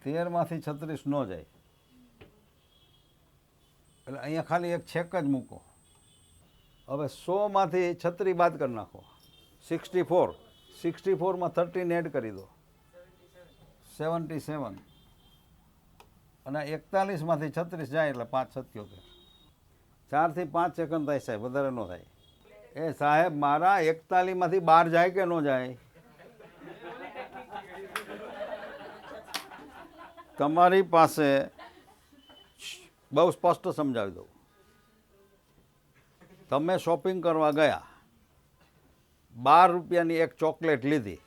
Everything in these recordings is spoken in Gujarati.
13માંથી 36 ન જાય એટલે અહીંયા ખાલી એક છેક જ મૂકો. હવે 100માંથી 36 બાદ કરી નાખો. 64. 64માં 13 એડ કરી દો, 77. અને 41માંથી 36 જાય એટલે 577. 4 થી 5 સેકન્ડ થાય સાહેબ, વધારે ન થાય. એ સાહેબ મારા 41માંથી 12 જાય કે ન જાય? તમારી પાસે બહુ સ્પષ્ટ સમજાવી દઉં. તમે શોપિંગ કરવા ગયા, 12 રૂપિયાની એક ચોકલેટ લીધી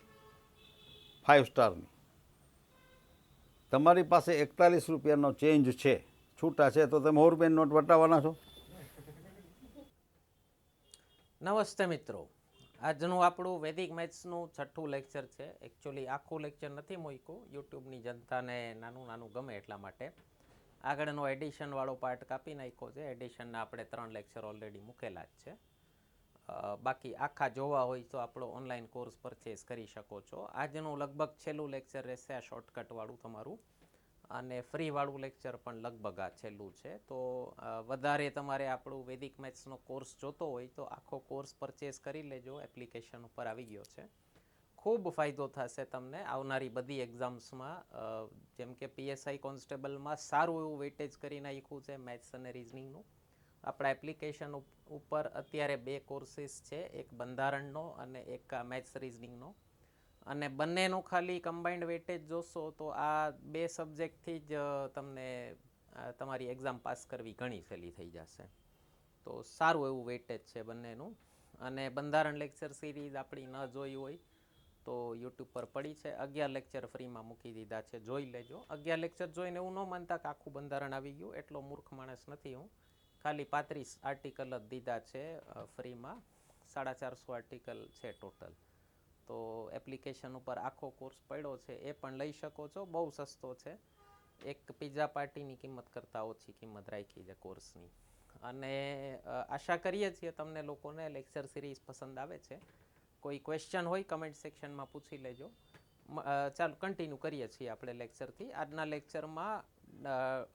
5 સ્ટારની, તમારી પાસે 41 રૂપિયાનો ચેન્જ છે, છૂટા છે, તો તમે 100 રૂપિયાની નોટ વટાવવાના છો? નમસ્તે મિત્રો, આજનું આપણું વૈદિક મેથ્સનું 6થું લેક્ચર છે. એકચ્યુઅલી આખું લેક્ચર નથી મૂક્યું, યુટ્યુબની જનતાને નાનું નાનું ગમે એટલા માટે આગળનો એડિશનવાળો પાર્ટ કાપી નાખ્યો છે. એડિશનના આપણે 3 લેક્ચર ઓલરેડી મૂકેલા જ છે. બાકી આખા જોવા હોય તો આપણો ઓનલાઈન કોર્સ પરચેસ કરી શકો છો. આજનું લગભગ છેલ્લું લેક્ચર રહેશે આ શોર્ટકટવાળું તમારું, અને ફ્રીવાળું લેક્ચર પણ લગભગ આ છેલ્લું છે. તો વધારે તમારે આપણું વૈદિક મેથ્સનો કોર્સ જોતો હોય તો આખો કોર્સ પરચેસ કરી લેજો, એપ્લિકેશન ઉપર આવી ગયો છે. ખૂબ ફાયદો થશે તમને આવનારી બધી એક્ઝામ્સમાં. જેમ કે PSI કોન્સ્ટેબલમાં સારું એવું વેઇટેજ કરી નાખ્યું છે મેથ્સ અને રિઝનિંગનું. આપણા એપ્લિકેશન ઉપર અત્યારે 2 કોર્સીસ છે, એક બંધારણનો અને એક મેથ્સ રિઝનિંગનો. અને બંનેનું ખાલી કમ્બાઇન્ડ વેટેજ જોશો તો આ 2 સબ્જેક્ટથી જ તમને તમારી એક્ઝામ પાસ કરવી ઘણી સહેલી થઈ જશે. તો સારું એવું વેટેજ છે બંનેનું. અને બંધારણ લેક્ચર સિરીઝ આપણી ન જોઈ હોય તો યુટ્યુબ પર પડી છે. 11 લેક્ચર ફ્રીમાં મૂકી દીધા છે, જોઈ લેજો. 11 લેક્ચર જોઈને એવું ન માનતા કે આખું બંધારણ આવી ગયું, એટલો મૂર્ખ માણસ નથી હું. ખાલી 35 આર્ટિકલ જ દીધા છે ફ્રીમાં, 450 આર્ટિકલ છે ટોટલ. તો એપ્લિકેશન ઉપર આખો કોર્સ પડ્યો છે, એ પણ લઈ શકો છો, બહુ સસ્તો છે. એક પિઝા પાર્ટીની કિંમત કરતાં ઓછી કિંમત રાખી છે કોર્સની. અને આશા કરીએ છીએ તમને લોકોને લેક્ચર સિરીઝ પસંદ આવે છે. કોઈ ક્વેશ્ચન હોય કમેન્ટ સેક્શનમાં પૂછી લેજો. ચાલો કન્ટિન્યુ કરીએ છીએ આપણે લેક્ચરથી. આજના લેક્ચરમાં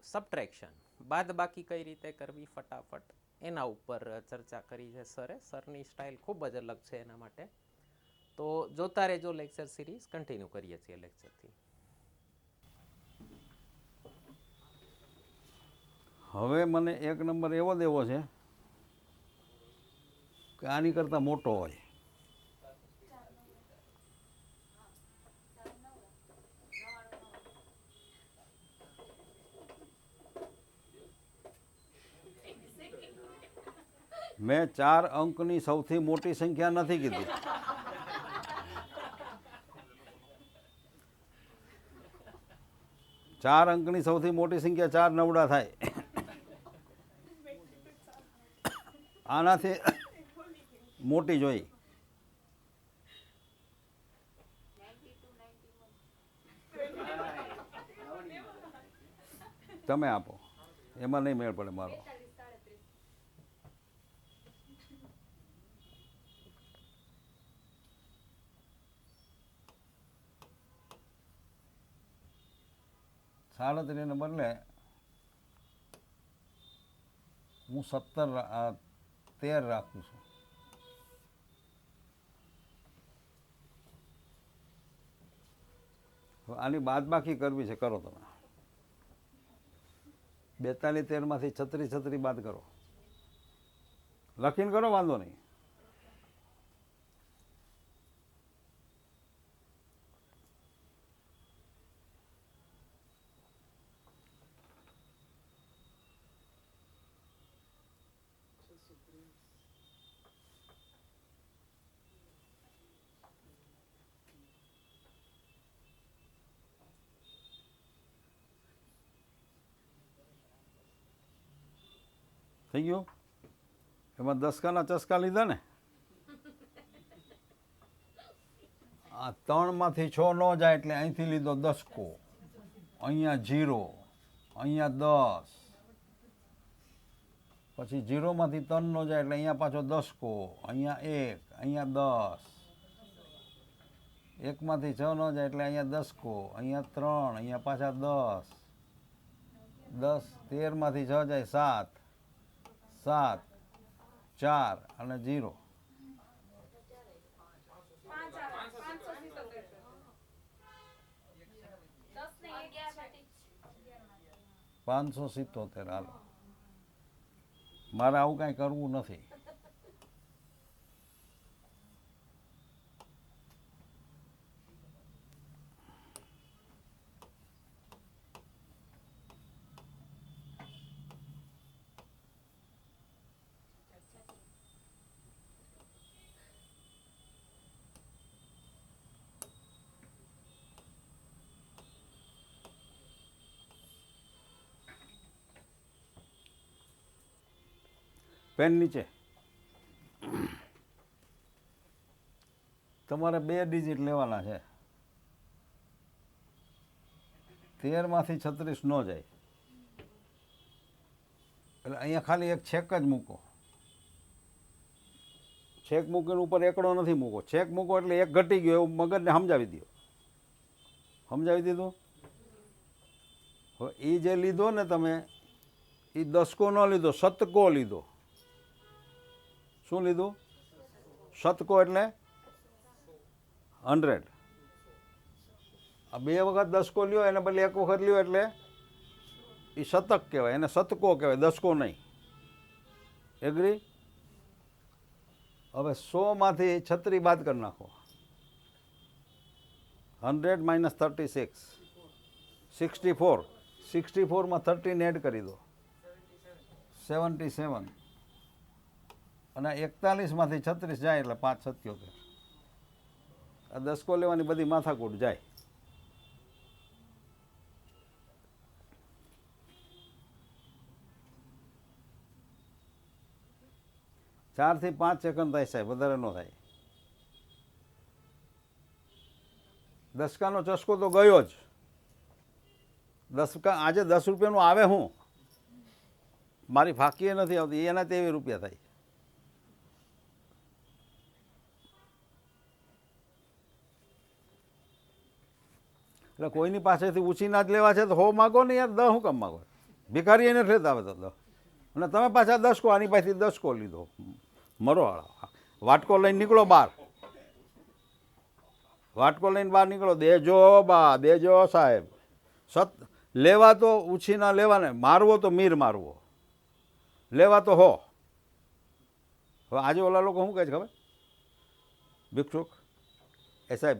સબટ્રેક્શન, બાદ બાકી કઈ રીતે કરવી ફટાફટ, એના ઉપર ચર્ચા કરી છે સરે. સરની સ્ટાઇલ ખૂબ જ અલગ છે એના માટે. તો જોતા રહેજો લેક્ચર સિરીઝ. કન્ટિન્યુ કરીએ છીએ લેક્ચરથી. હવે મને એક નંબર એવો દેવો છે કે આની કરતાં મોટો હોય. મેં 4 અંકની સૌથી મોટી સંખ્યા નથી કીધી. ચાર અંકની સૌથી મોટી સંખ્યા 4 નવડા થાય. આનાથી મોટી જોઈ. તમે આપો, એમાં નહીં મેળ પડે મારો. સાડત્રીસને બદલે હું 13 રાખું છું. આની બાદબાકી કરવી છે, કરો તમે. 42 13માંથી 36 બાદ કરો, લખીને કરો, વાંધો નહીં. થઈ ગયું? એમાં 10કાના ચસકા લીધા ને. આ 3માંથી 6 ન જાય એટલે અહીંથી લીધો 10કો, અહીંયા 0, અહીંયા 10, પછી 0માંથી 3 ન જાય એટલે અહીંયા પાછો 10કો, અહીંયા 1, અહીંયા 10, એકમાંથી 6 ન જાય એટલે અહીંયા 10 કો, અહીંયા 3, અહીંયા પાછા 10, 10, 13માંથી 6 જાય 7, 7, 4 અને 0. 577. હાલો, મારે આવું કાંઈ કરવું નથી. પેન નીચે. તમારે 2 ડિજિટ લેવાના છે. 13માંથી 36 ન જાય એટલે અહીંયા ખાલી એક છેક જ મૂકો. છેક મૂકીને ઉપર એકડો નથી મૂકો. છેક મૂકો એટલે એક ઘટી ગયો એવું મગજને સમજાવી દો. સમજાવી દીધું? હવે એ જે લીધો ને તમે, એ 10 કો ન લીધો, 7 કો લીધો. શું લીધું? 7 કો એટલે 100. આ 2 વખત 10 કો લ્યો, એને બદલે 1 વખત લ્યો એટલે એ શતક કહેવાય, એને શતકો કહેવાય, 10 કો નહીં. એગ્રી? હવે 100માંથી 36 બાદ કરી નાખો. 100 - 36, 64. 64માં 13 એડ કરી દો, 77. અને 41માંથી 36 જાય એટલે 577. આ 10 કો લેવાની બધી માથાકૂટ જાય. ચાર થી 5 સેકન્ડ થાય સાહેબ, વધારે ન થાય. દસકાનો ચસ્કો તો ગયો જ. આજે 10 રૂપિયાનું આવે, હું મારી ફાંકીએ નથી આવતી, એના તેવી રૂપિયા થાય. એટલે કોઈની પાસેથી ઉછીના જ લેવા છે તો 100 માગો ને યાર, 10 શું કામ માગો? ભિખારી એને લેતા આવે તો 10. અને તમે પાછા 10 કો, આની પાસેથી 10 કો લીધો. મરો વાટકો લઈને નીકળો બહાર. વાટકો લઈને બહાર નીકળો. દેજો બા, દેજો સાહેબ. લેવા તો ઉછીના લેવાને, મારવો તો મીર મારવો, લેવા તો હો. હવે આજે ઓલા લોકો શું કહે છે ખબર? ભિક્ષુક એ સાહેબ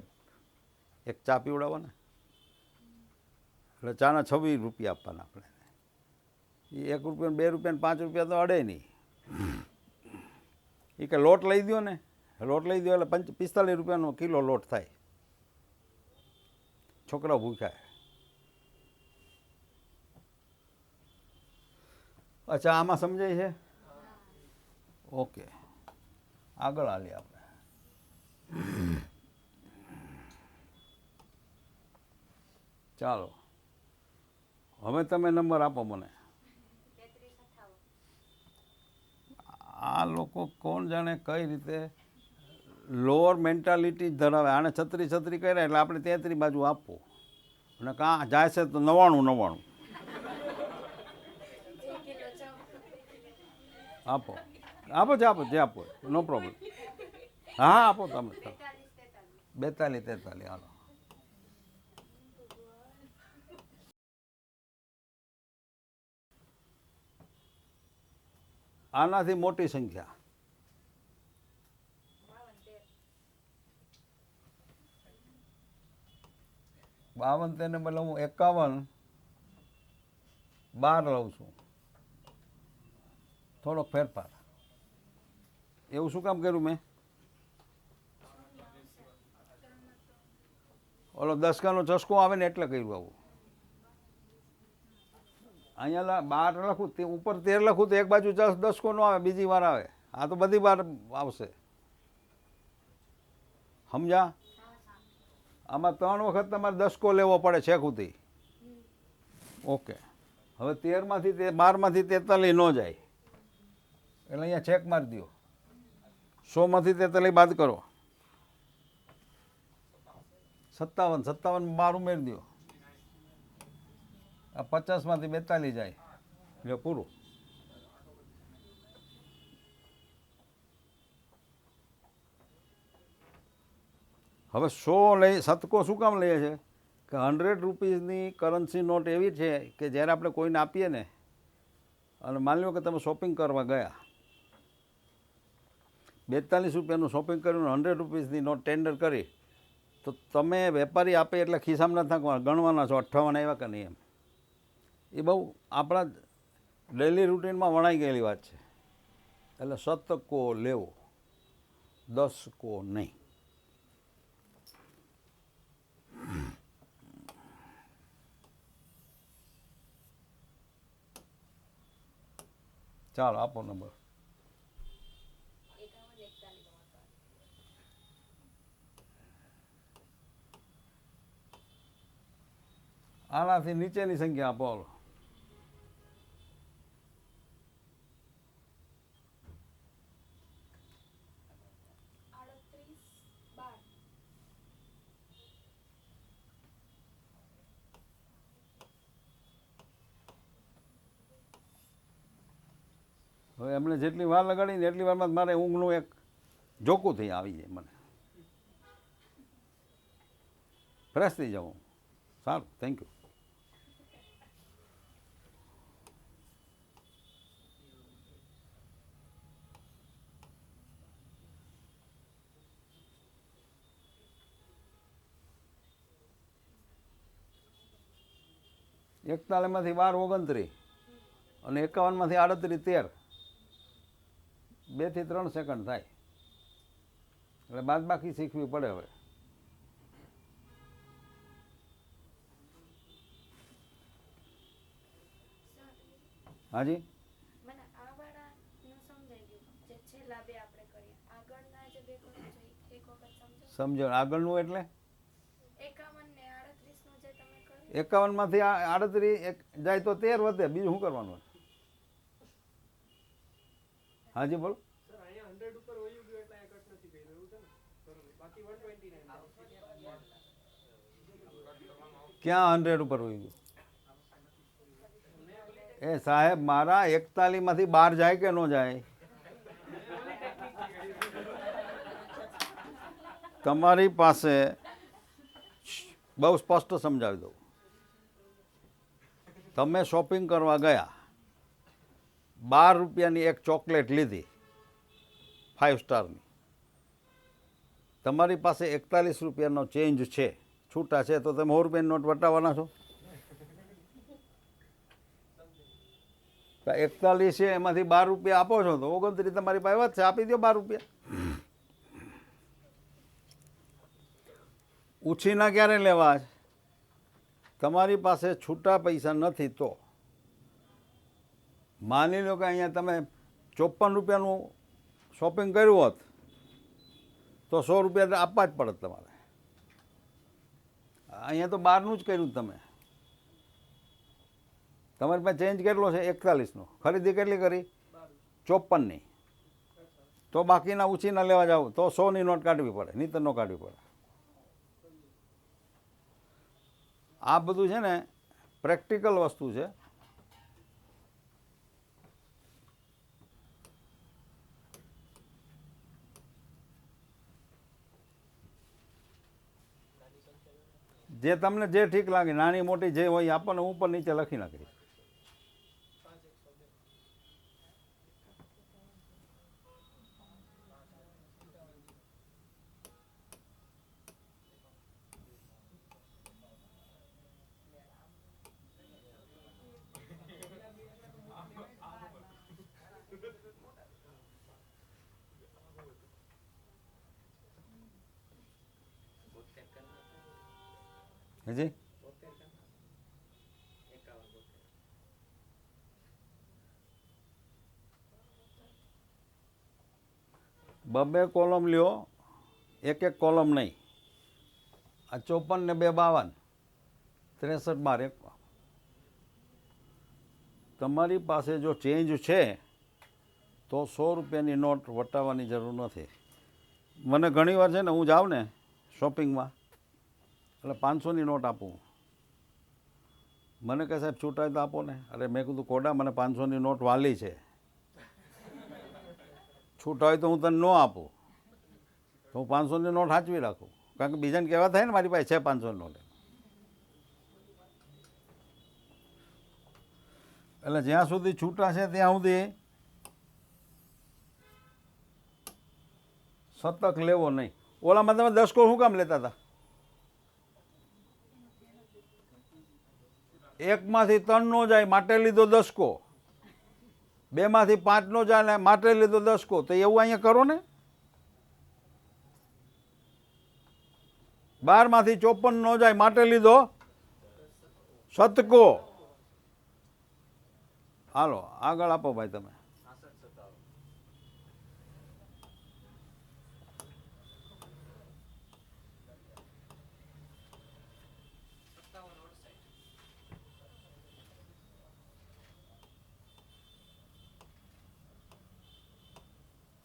એક ચા પીવડાવો ને, એટલે ચાના 26 રૂપિયા આપવાના આપણે. એ 1 રૂપિયા, 2 રૂપિયા, 5 રૂપિયા તો અડે નહીં. એ કે લોટ લઈ દો ને, લોટ લઈ દો એટલે 45 રૂપિયાનો કિલો લોટ થાય. છોકરાઓ ભૂખ્યા. અચ્છા, આમાં સમજાય છે? ઓકે, આગળ હાલીએ આપણે. ચાલો, હવે તમે નંબર આપો મને. આ લોકો કોણ જાણે કઈ રીતે લોઅર મેન્ટાલિટી ધરાવે. આને 36 કર્યા એટલે આપણે 33 બાજુ આપવું. અને કાં જાય છે તો 99. આપો, આપો જે આપો, જે આપો, નો પ્રોબ્લેમ. હા આપો તમે. 42, 43. હાલો. આનાથી મોટી સંખ્યા. બાવન તેને બદલે હું 51, 12 લઉં છું. થોડોક ફેરફાર. એવું શું કામ કર્યું મેં? ઓલો 10 કાનો ચસ્કો આવે ને એટલે કર્યું આવું. અહીંયા 12 લખું, તે ઉપર 13 લખું તો એક બાજુ 10 કો ન આવે, બીજી વાર આવે. આ તો બધી વાર આવશે. સમજા? આમાં 3 વખત તમારે 10 કો લેવો પડે છેક સુધી. ઓકે, હવે 13માંથી 12માંથી 43 ન જાય એટલે અહીંયા ચેક મારી દો. 100માંથી 43 બાદ કરો. 57, 57 બાર ઉમેરી દો. આ 50માંથી 42 જાય. લ્યો પૂરું. હવે 100 લઈ શતકો શું કામ લઈએ છે કે 100 રૂપીસની કરન્સી નોટ એવી છે કે જ્યારે આપણે કોઈને આપીએ ને, અને માની લો કે તમે શોપિંગ કરવા ગયા, 42 રૂપિયાનું શોપિંગ કર્યું, 100 રૂપીસની નોટ ટેન્ડર કરી, તો તમે વેપારી આપે એટલે ખિસ્સામાં નથી નાખવાના, ગણવાના છો 58 આવ્યા કે નહીં એમ. એ બહુ આપણા ડેલી રૂટીનમાં વણાઈ ગયેલી વાત છે. એટલે શતકો લેવો, દસકો નહીં. ચાલો આપો નંબર. આનાથી નીચેની સંખ્યા આપો. હાલો. હવે એમણે જેટલી વાર લગાડી ને એટલી વારમાં મારે ઊંઘનું એક જોકું થઈ આવી જાય, મને ફ્રેશ થઈ જાઉં. સારું, થેન્ક યુ. એકતાલીસમાંથી 12 29 અને 51માંથી 38 13. 2 થી 3 સેકન્ડ થાય. એટલે બાદબાકી શીખવી પડે. હવે હાજી મને આ વાળાનું સમજાઈ ગયું, જે છેલ્લા બે આપણે કરીએ. આગળના જે બે કરો છો એક વખત સમજો. સમજો. આગળનું એટલે 51 ને 38 નું જે તમે કર્યું. 51માંથી 38 જાય તો 13 વધે. બીજું શું કરવાનું? હાજી બોલો. ક્યાં 100 ઉપર હોઈ ગયું? એ સાહેબ, મારા 41માંથી 12 જાય કે ન જાય? તમારી પાસે બહુ સ્પષ્ટ સમજાવી દઉં. તમે શોપિંગ કરવા ગયા, 12 રૂપિયાની એક ચોકલેટ લીધી 5 સ્ટારની, તમારી પાસે 41 રૂપિયાનો ચેન્જ છે, છૂટા છે, તો તમે 100 રૂપિયાની નોટ વટાવવાના છો? 41 છે એમાંથી 12 રૂપિયા આપો છો તો 29 તમારી પાસે વાત છે, આપી દો 12 રૂપિયા. ઉછીના ક્યારે લેવા? તમારી પાસે છૂટા પૈસા નથી તો માની લો કે અહીંયા તમે 54 રૂપિયાનું શોપિંગ કર્યું હોત તો 100 રૂપિયા આપવા જ પડત તમારે. અહીંયા તો 12નું જ કર્યું તમે. તમારી પાસે ચેન્જ કેટલો છે? 41નો. ખરીદી કેટલી કરી? 54ની. તો બાકીના ઉછીના લેવા જાવ તો 100ની નોટ કાઢવી પડે, નહીંતર ન કાઢવી પડે. આ બધું છે ને પ્રેક્ટિકલ વસ્તુ છે. જે તમને જે ઠીક લાગે, નાની મોટી જે હોય આપણને ઉપર નીચે લખી નાખી. જી બબે કોલમ લ્યો, એક એક કોલમ નહીં. આ 54 ને 2 52, 63 12 1. તમારી પાસે જો ચેન્જ છે તો 100 રૂપિયાની નોટ વટાવવાની જરૂર નથી. મને ઘણીવાર છે ને, હું જાઉં ને શોપિંગમાં એટલે 500ની નોટ આપું. મને કહે સાહેબ છૂટાય તો આપો ને. અરે મેં કીધું કોડા મને 500ની નોટ વાલી છે, છૂટા હોય તો હું તને ન આપું, તો હું 500ની નોટ સાચવી રાખું, કારણ કે બીજાને કહેવા થાય ને મારી પાસે છે 500ની નોટ. એટલે જ્યાં સુધી છૂટા છે ત્યાં સુધી શતક લેવો નહીં. ઓલામાં તમે 10 શું કામ લેતા હતા? એકમાંથી 3 નો જાય માટે લીધો 10, 2માંથી 5 નો જાય ને માટે લીધો 10. તો એવું અહીંયા કરો ને. 12માંથી 54 નો જાય માટે લીધો શતકો. હાલો આગળ આપો ભાઈ તમે.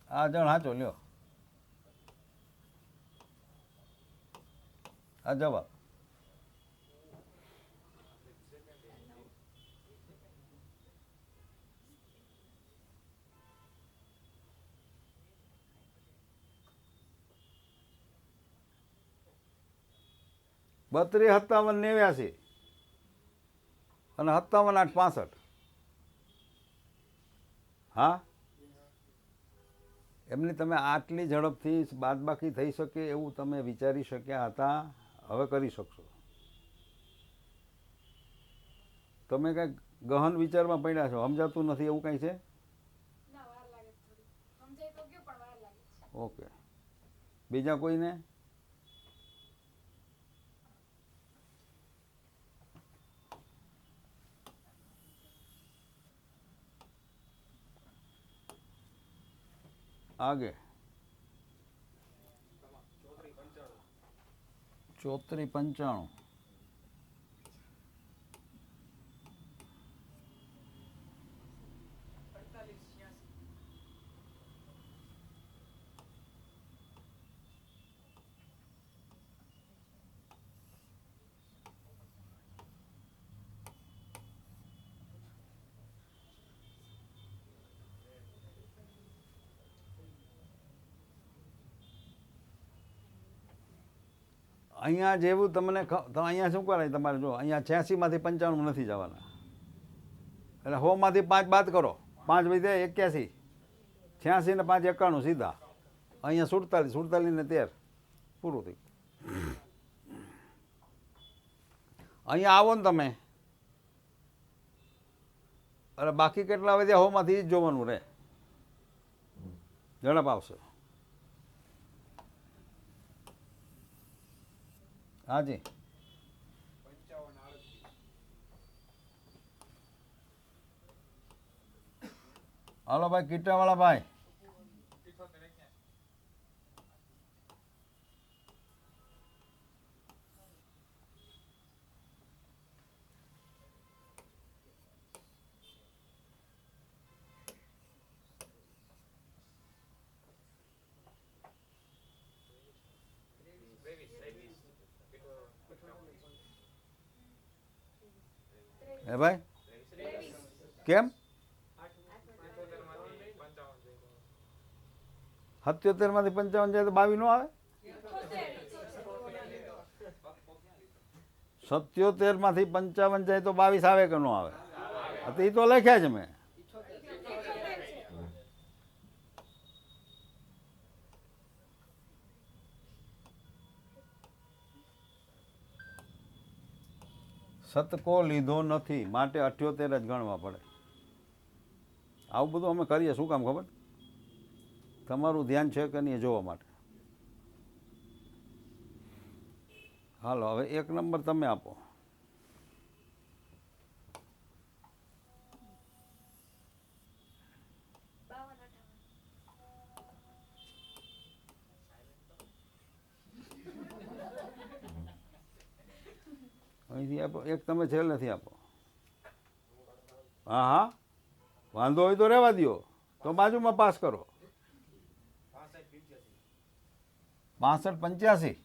આ જણ સાચો લ્યો. આ જવાબ. બત્રીસ 57 89 અને 57 8 65. હા, એમની તમે આટલી ઝડપથી બાદબાકી થઈ શકે એવું તમે વિચારી શક્યા હતા? હવે કરી શકશો. તમે કંઈક ગહન વિચારમાં પડ્યા છો, સમજાતું નથી એવું કંઈ છે? ઓકે, બીજા કોઈને? આગે 34 95. અહીંયા જેવું તમને તો અહીંયા શું કરાય તમારે? જો અહીંયા 86માંથી 95 નથી જવાના, એટલે 100માંથી 5 બાદ કરો, 5 વધે 81, 86 ને 5 91 સીધા. અહીંયા 47, 47 ને 13 પૂરું થયું. અહીંયા આવો ને તમે, એટલે બાકી કેટલા વધ્યા 100માંથી જ જોવાનું રહે, ઝડપ આવશે. હાજી, હાલો ભાઈ કીટાવાળા ભાઈ. હે ભાઈ કેમ? 77માંથી 55 જાય તો 22 નો આવે? 77માંથી 55 જાય તો 22 આવે કે નો આવે? તો એ તો લખ્યા છે મેં. શતકો લીધો નથી માટે 78 જ ગણવા પડે. આવું બધું અમે કરીએ શું કામ ખબર? તમારું ધ્યાન છે કે નહીં એ જોવા માટે. હાલો હવે 1 નંબર તમે આપો. અહીંથી આપો. 1 તમે છેલ્લેથી આપો. હા હા, વાંધો હોય તો રહેવા દો, તો બાજુમાં પાસ કરો. 65 85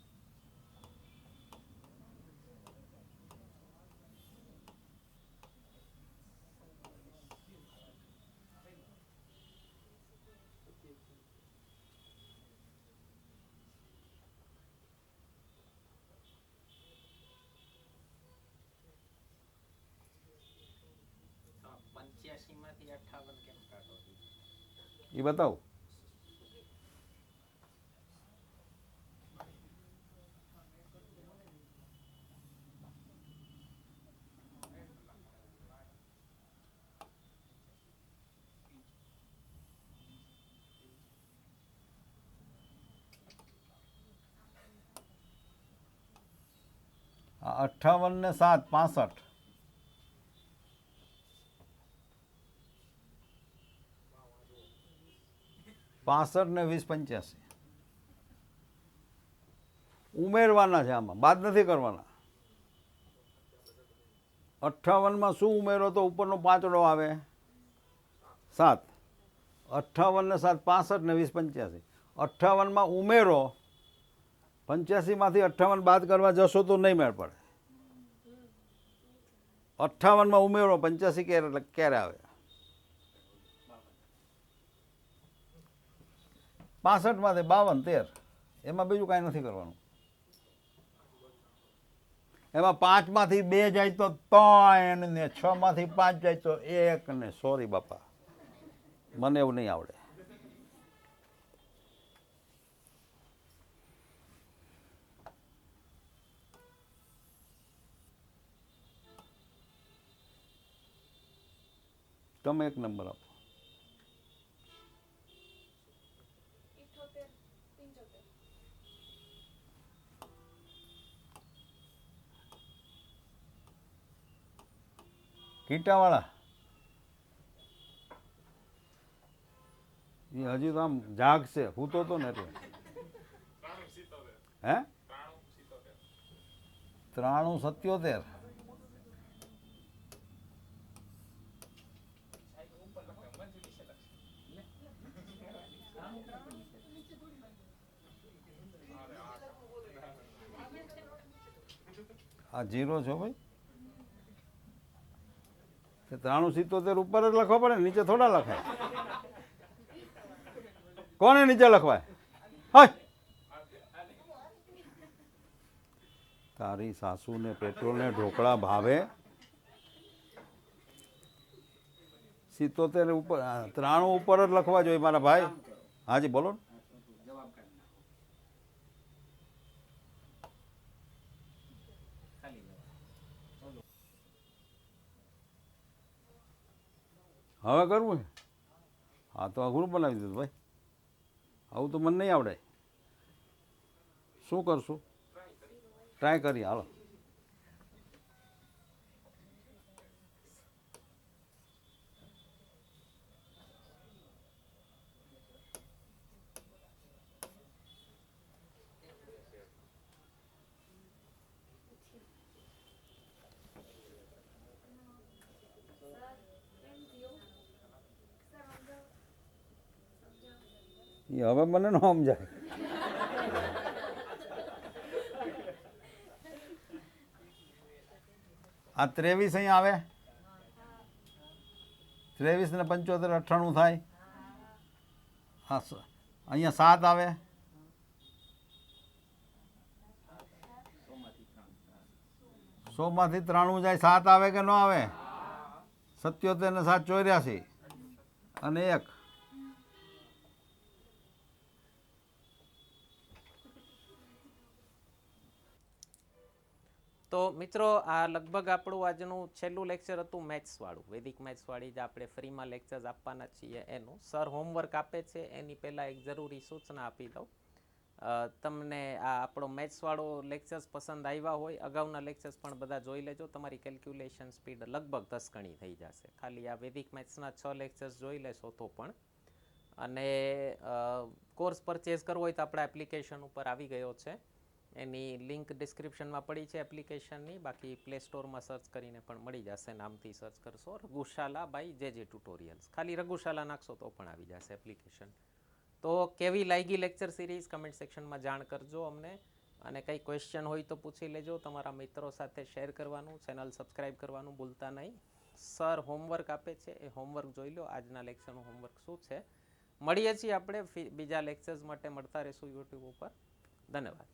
એ બતાવો. આ 58 ને 7 65. 65 ને 20 85 ઉમેરવાના છે, આમાં બાદ નથી કરવાના. 58માં શું ઉમેરો તો ઉપરનો પાંચડો આવે 7. 58 ને 7 65 ને 20 85. 58માં ઉમેરો 85માંથી 58 બાદ કરવા જશો તો નહીં મેળ પડે. 58માં ઉમેરો 85 ક્યારે આવે? 65માંથી 52 13. એમાં બીજું કાંઈ નથી કરવાનું. એમાં 5માંથી 2 જાય તો 3 ને 6માંથી 5 જાય તો 1 ને સોરી બાપા, મને એવું નહીં આવડે. તમે એક નંબર આપો. 78 75. કીટાવાળા એ હજી તો આમ જાગશે, હૂતો તો ને એટલે. હે 93 77. આ 0 છો ભાઈ. 93 77 ઉપર જ લખવા પડે, નીચે થોડા લખાય. કોને નીચે લખવાય? હાય, તારી સાસુને પેટ્રોલ ને ઢોકળા ભાવે. 77 ઉપર 93 ઉપર જ લખવા જોઈએ મારા ભાઈ. હાજી બોલો ને. હવે કરવું? હા તો અઘરું બનાવી દીધું ભાઈ. આવું તો મને નહીં આવડે. શું કરશું? ટ્રાય કરીએ, હાલો. એ હવે મને ન સમજાય. આ 23 અહીં આવે. 23 ને 75 98 થાય. હા અહીંયા 7 આવે. 100માંથી 93 જાય, 7 આવે કે ન આવે? 77 ને 7 84 અને 1. તો મિત્રો આ લગભગ આપણું આજનું છેલ્લું લેક્ચર હતું મેથ્સવાળું, વૈદિક મેથ્સવાળી જે આપણે ફ્રીમાં લેક્ચર્સ આપવાના છીએ એનું. સર હોમવર્ક આપે છે એની પહેલાં એક જરૂરી સૂચના આપી દઉં. તમને આ આપણો મેથ્સવાળો લેક્ચર્સ પસંદ આવ્યા હોય, અગાઉના લેક્ચર્સ પણ બધા જોઈ લેજો. તમારી કેલ્ક્યુલેશન સ્પીડ લગભગ 10 ગણી થઈ જશે ખાલી આ વૈદિક મેથ્સના 6 લેક્ચર્સ જોઈ લેશો તો પણ. અને કોર્સ પરચેઝ કરવો હોય તો આપણા એપ્લિકેશન ઉપર આવી ગયો છે, એની લિંક ડિસ્ક્રિપ્શનમાં પડી છે એપ્લિકેશનની. બાકી પ્લે સ્ટોરમાં સર્ચ કરીને પણ મળી જશે, નામથી સર્ચ કરશો રઘુશાલા બાય જે ટ્યુટોરિયલ્સ, ખાલી રઘુશાલા નાખશો તો પણ આવી જશે એપ્લિકેશન. તો કેવી લાગી લેક્ચર સિરીઝ કમેન્ટ સેક્શનમાં જાણ કરજો અમને, અને કંઈ ક્વેશ્ચન હોય તો પૂછી લેજો. તમારા મિત્રો સાથે શેર કરવાનું, ચેનલ સબસ્ક્રાઈબ કરવાનું ભૂલતા નહીં. સર હોમવર્ક આપે છે એ હોમવર્ક જોઈ લો. આજના લેક્ચરનું હોમવર્ક શું છે? મળીએ છીએ આપણે બીજા લેક્ચર્સ માટે, મળતા રહીશું યુટ્યુબ ઉપર. ધન્યવાદ.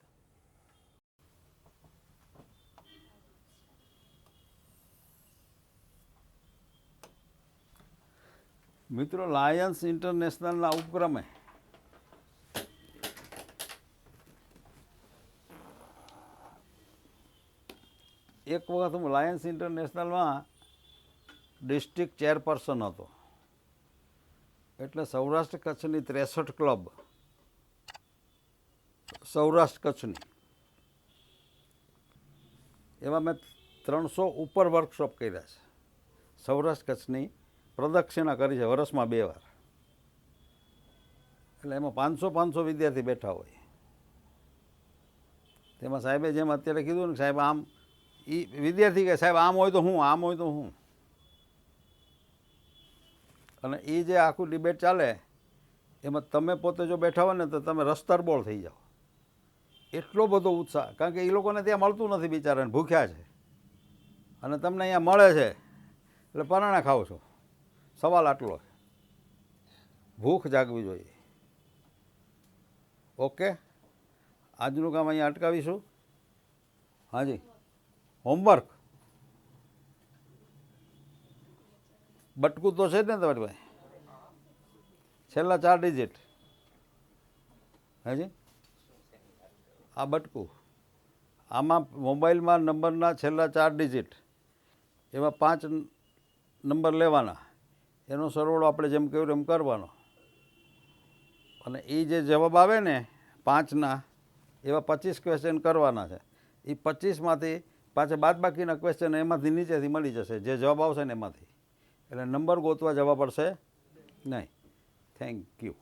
મિત્રો, લાયન્સ ઇન્ટરનેશનલના ઉપક્રમે એક વખત હું લાયન્સ ઇન્ટરનેશનલમાં ડિસ્ટ્રિક્ટ ચેરપર્સન હતો. એટલે સૌરાષ્ટ્ર કચ્છની 63 ક્લબ, સૌરાષ્ટ્ર કચ્છની, એમાં મેં 300 ઉપર વર્કશોપ કર્યા છે. સૌરાષ્ટ્ર કચ્છની પ્રદક્ષિણા કરી છે વર્ષમાં 2 વાર. એટલે એમાં 500 વિદ્યાર્થી બેઠા હોય. તેમાં સાહેબે જેમ અત્યારે કીધું ને, સાહેબ આમ, એ વિદ્યાર્થી કહે સાહેબ આમ હોય તો હું, આમ હોય તો હું. અને એ જે આખું ડિબેટ ચાલે એમાં તમે પોતે જો બેઠા હોય ને તો તમે રસ્તરબોળ થઈ જાઓ. એટલો બધો ઉત્સાહ, કારણ કે એ લોકોને ત્યાં મળતું નથી, બિચારાને ભૂખ્યા છે, અને તમને અહીંયા મળે છે એટલે પરાણા ખાઓ છો. સવાલ આટલો છે, ભૂખ જાગવી જોઈએ. ઓકે, આજનું કામ અહીંયા અટકાવીશું. હાજી, હોમવર્ક બટકું તો છે જ ને તમારી પાસે? છેલ્લા 4 ડિજિટ. હાજી, આ બટકું, આમાં મોબાઈલમાં નંબરના છેલ્લા 4 ડિજિટ, એમાં 5 નંબર લેવાના, એનો સરવાળો આપણે જેમ કહ્યું એમ કરવાનો, અને એ જે જવાબ આવે ને 5ના, એવા 25 ક્વેશ્ચન કરવાના છે. એ 25માંથી પાછા બાદબાકીના ક્વેશ્ચન એમાંથી નીચેથી મળી જશે, જે જવાબ આવશે ને એમાંથી. એટલે નંબર ગોતવા જવા પડશે નહીં. Thank you.